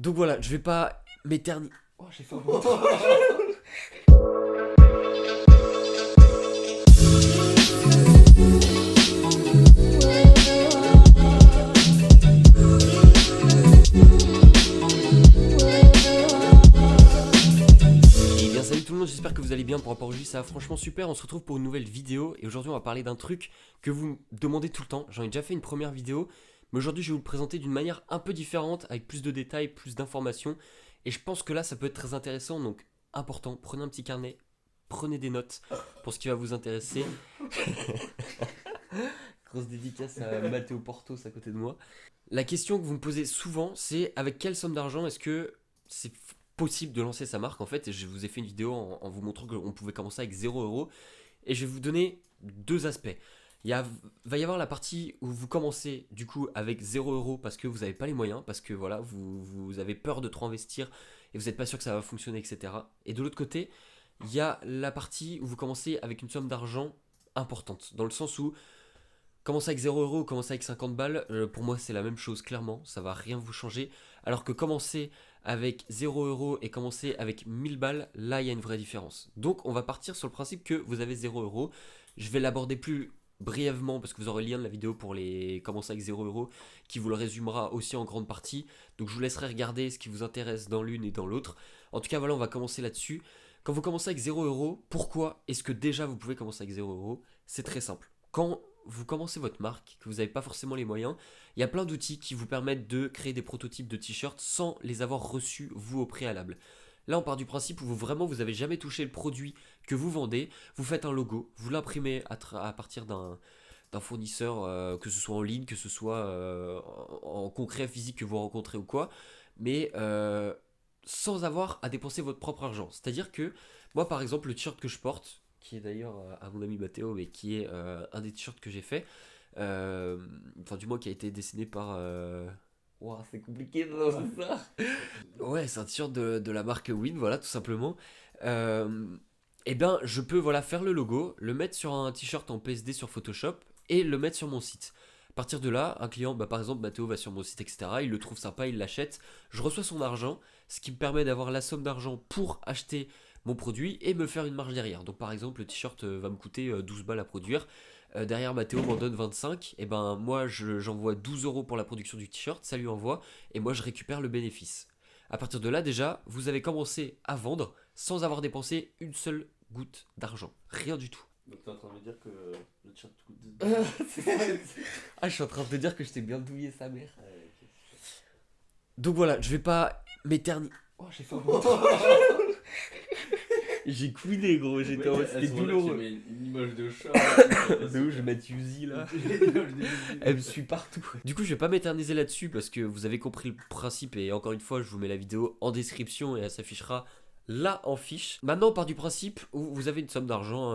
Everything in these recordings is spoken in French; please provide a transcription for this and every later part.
Donc voilà, je vais pas m'éterniser. Oh, j'ai fait un bon Et bien salut tout le monde, j'espère que vous allez bien pour rapport au jeu, ça va franchement super, on se retrouve pour une nouvelle vidéo et aujourd'hui on va parler d'un truc que vous me demandez tout le temps. J'en ai déjà fait une première vidéo, mais aujourd'hui je vais vous le présenter d'une manière un peu différente, avec plus de détails, plus d'informations, et je pense que là ça peut être très intéressant, donc important, prenez un petit carnet, prenez des notes pour ce qui va vous intéresser. Grosse dédicace à Matteo Portos à côté de moi. La question que vous me posez souvent, c'est avec quelle somme d'argent est-ce que c'est possible de lancer sa marque en fait. Et je vous ai fait une vidéo en vous montrant qu'on pouvait commencer avec 0 € et je vais vous donner deux aspects. Va y avoir la partie où vous commencez du coup avec 0 € parce que vous n'avez pas les moyens, parce que voilà, vous avez peur de trop investir et vous n'êtes pas sûr que ça va fonctionner, etc. Et de l'autre côté, il y a la partie où vous commencez avec une somme d'argent importante, dans le sens où commencer avec 0 € ou commencer avec 50 balles, pour moi c'est la même chose, clairement, ça va rien vous changer. Alors que commencer avec 0 € et commencer avec 1000 balles, là il y a une vraie différence. Donc on va partir sur le principe que vous avez 0 €. Je vais l'aborder plus brièvement parce que vous aurez le lien de la vidéo pour les commencer avec 0 € qui vous le résumera aussi en grande partie. Donc je vous laisserai regarder ce qui vous intéresse dans l'une et dans l'autre. En tout cas voilà, on va commencer là-dessus. Quand vous commencez avec 0 €, pourquoi est-ce que déjà vous pouvez commencer avec 0 €? C'est très simple. Quand vous commencez votre marque, que vous n'avez pas forcément les moyens, il y a plein d'outils qui vous permettent de créer des prototypes de t-shirts sans les avoir reçus vous au préalable. Là, on part du principe où vous n'avez jamais touché le produit que vous vendez, vous faites un logo, vous l'imprimez à partir d'un fournisseur, que ce soit en ligne, que ce soit en concret physique que vous rencontrez ou quoi, mais sans avoir à dépenser votre propre argent. C'est-à-dire que moi, par exemple, le t-shirt que je porte, qui est d'ailleurs à mon ami Mathéo, mais qui est un des t-shirts que j'ai fait, enfin du moins qui a été dessiné par... Ouah, c'est compliqué de lancer ça. Ouais, c'est un t-shirt de la marque Win, voilà, tout simplement. Et bien, je peux voilà, faire le logo, le mettre sur un t-shirt en PSD sur Photoshop et le mettre sur mon site. À partir de là, un client, bah, par exemple, Mathéo va sur mon site, etc. Il le trouve sympa, il l'achète. Je reçois son argent, ce qui me permet d'avoir la somme d'argent pour acheter mon produit et me faire une marge derrière. Donc, par exemple, le t-shirt va me coûter 12 balles à produire. Derrière, Mathéo m'en donne 25. Et ben, moi, j'envoie 12 € pour la production du t-shirt, ça lui envoie. Et moi, je récupère le bénéfice. À partir de là, déjà, vous avez commencé à vendre sans avoir dépensé une seule goutte d'argent. Rien du tout. Donc t'es en train de me dire que le chat coûte Ah, je suis en train de te dire que je t'ai bien douillé sa mère. Ouais, ok. Donc voilà, je vais pas m'éterniser. Oh, j'ai fait un bon J'ai couiné, gros, j'étais en mode, c'était douloureux. Tu mets une image de chat. De où je vais mettre Yuzi là. Elle me suit partout. Du coup, je vais pas m'éterniser là-dessus parce que vous avez compris le principe et encore une fois, je vous mets la vidéo en description et elle s'affichera là en fiche. Maintenant, on part du principe où vous avez une somme d'argent,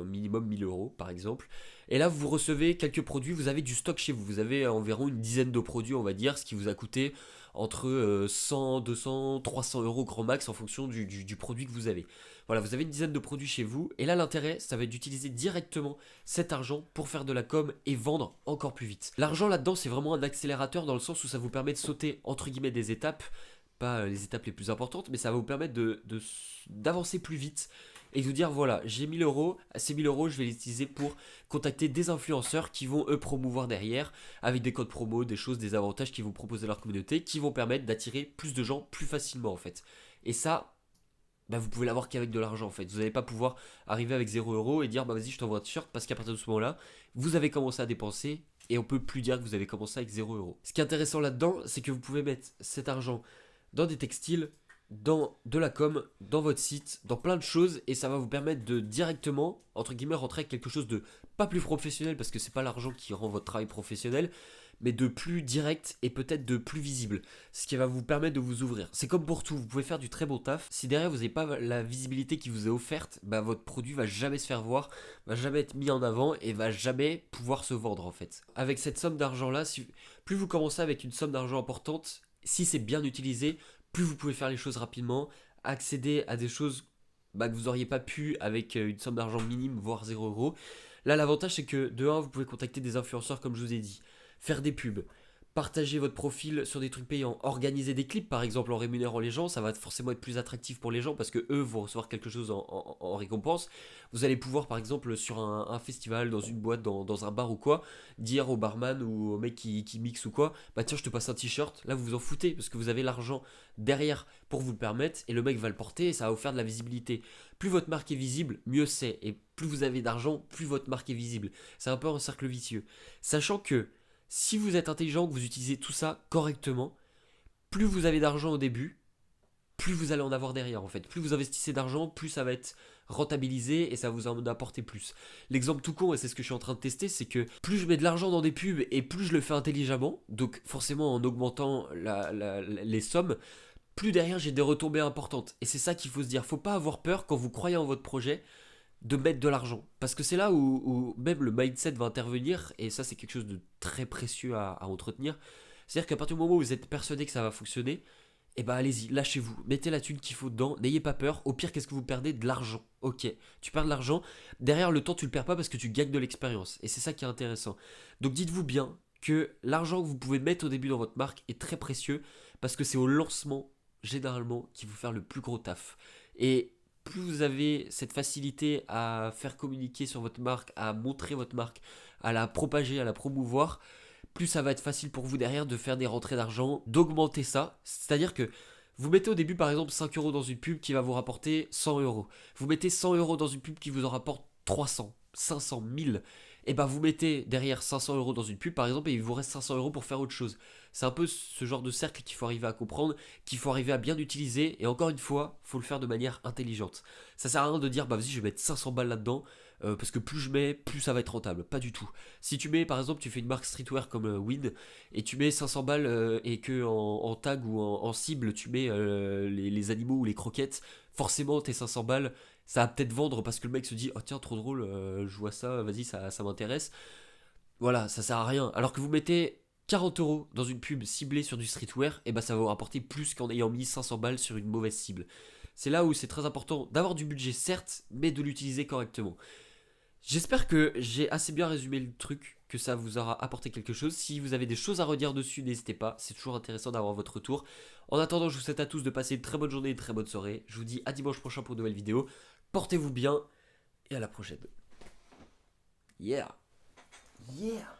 minimum 1000 € par exemple. Et là, vous recevez quelques produits, vous avez du stock chez vous. Vous avez environ une dizaine de produits, on va dire, ce qui vous a coûté entre 100, 200, 300 € grand max en fonction du produit que vous avez. Voilà, vous avez une dizaine de produits chez vous. Et là, l'intérêt, ça va être d'utiliser directement cet argent pour faire de la com et vendre encore plus vite. L'argent là-dedans, c'est vraiment un accélérateur dans le sens où ça vous permet de sauter entre guillemets des étapes, pas les étapes les plus importantes, mais ça va vous permettre d'avancer plus vite et de vous dire voilà, j'ai 1000 €, ces 1000 € je vais les utiliser pour contacter des influenceurs qui vont eux promouvoir derrière avec des codes promo, des choses, des avantages qu'ils vont proposer à leur communauté qui vont permettre d'attirer plus de gens plus facilement en fait. Et ça, bah vous pouvez l'avoir qu'avec de l'argent en fait. Vous n'allez pas pouvoir arriver avec 0 € et dire bah vas-y je t'envoie un t-shirt parce qu'à partir de ce moment-là, vous avez commencé à dépenser et on peut plus dire que vous avez commencé avec 0 €. Ce qui est intéressant là-dedans, c'est que vous pouvez mettre cet argent dans des textiles, dans de la com, dans votre site, dans plein de choses et ça va vous permettre de directement, entre guillemets, rentrer avec quelque chose de pas plus professionnel parce que c'est pas l'argent qui rend votre travail professionnel, mais de plus direct et peut-être de plus visible, ce qui va vous permettre de vous ouvrir. C'est comme pour tout, vous pouvez faire du très beau taf, si derrière vous n'avez pas la visibilité qui vous est offerte, bah votre produit va jamais se faire voir, va jamais être mis en avant et va jamais pouvoir se vendre en fait. Avec cette somme d'argent là, plus vous commencez avec une somme d'argent importante, si c'est bien utilisé, plus vous pouvez faire les choses rapidement, accéder à des choses que vous n'auriez pas pu avec une somme d'argent minime, voire 0 €. Là, l'avantage, c'est que de 1, vous pouvez contacter des influenceurs, comme je vous ai dit, faire des pubs, Partager votre profil sur des trucs payants, organiser des clips par exemple en rémunérant les gens, ça va forcément être plus attractif pour les gens parce que eux vont recevoir quelque chose en récompense. Vous allez pouvoir par exemple sur un festival, dans une boîte, dans un bar ou quoi, dire au barman ou au mec qui mixe ou quoi, bah tiens je te passe un t-shirt, là vous vous en foutez parce que vous avez l'argent derrière pour vous le permettre et le mec va le porter et ça va vous faire de la visibilité. Plus votre marque est visible, mieux c'est et plus vous avez d'argent, plus votre marque est visible. C'est un peu un cercle vicieux. Sachant que si vous êtes intelligent, que vous utilisez tout ça correctement, plus vous avez d'argent au début, plus vous allez en avoir derrière en fait. Plus vous investissez d'argent, plus ça va être rentabilisé et ça vous en apporter plus. L'exemple tout con, et c'est ce que je suis en train de tester, c'est que plus je mets de l'argent dans des pubs et plus je le fais intelligemment, donc forcément en augmentant les sommes, plus derrière j'ai des retombées importantes. Et c'est ça qu'il faut se dire, faut pas avoir peur quand vous croyez en votre projet de mettre de l'argent. Parce que c'est là où même le mindset va intervenir, et ça c'est quelque chose de très précieux à entretenir. C'est-à-dire qu'à partir du moment où vous êtes persuadé que ça va fonctionner, et bah allez-y, lâchez-vous, mettez la thune qu'il faut dedans, n'ayez pas peur, au pire qu'est-ce que vous perdez? De l'argent. Ok, tu perds de l'argent, derrière le temps tu le perds pas parce que tu gagnes de l'expérience, et c'est ça qui est intéressant. Donc dites-vous bien que l'argent que vous pouvez mettre au début dans votre marque est très précieux, parce que c'est au lancement, généralement, qui vous faire le plus gros taf. Et plus vous avez cette facilité à faire communiquer sur votre marque, à montrer votre marque, à la propager, à la promouvoir, plus ça va être facile pour vous derrière de faire des rentrées d'argent, d'augmenter ça. C'est-à-dire que vous mettez au début par exemple 5 euros dans une pub qui va vous rapporter 100 euros. Vous mettez 100 euros dans une pub qui vous en rapporte 300, 500, 1000. Et bah vous mettez derrière 500 euros dans une pub par exemple et il vous reste 500 euros pour faire autre chose. C'est un peu ce genre de cercle qu'il faut arriver à comprendre, qu'il faut arriver à bien utiliser. Et encore une fois, il faut le faire de manière intelligente. Ça sert à rien de dire bah vas-y je vais mettre 500 balles là-dedans. Parce que plus je mets, plus ça va être rentable. Pas du tout. Si tu mets, par exemple, tu fais une marque streetwear comme Win et tu mets 500 balles et que en tag ou en cible tu mets les animaux ou les croquettes, forcément tes 500 balles, ça va peut-être vendre parce que le mec se dit oh tiens trop drôle, je vois ça, vas-y ça m'intéresse. Voilà, ça sert à rien. Alors que vous mettez 40 euros dans une pub ciblée sur du streetwear, et bah ça va vous rapporter plus qu'en ayant mis 500 balles sur une mauvaise cible. C'est là où c'est très important d'avoir du budget certes, mais de l'utiliser correctement. J'espère que j'ai assez bien résumé le truc, que ça vous aura apporté quelque chose. Si vous avez des choses à redire dessus, n'hésitez pas, c'est toujours intéressant d'avoir votre retour. En attendant, je vous souhaite à tous de passer une très bonne journée, une très bonne soirée. Je vous dis à dimanche prochain pour une nouvelle vidéo. Portez-vous bien et à la prochaine. Yeah. Yeah.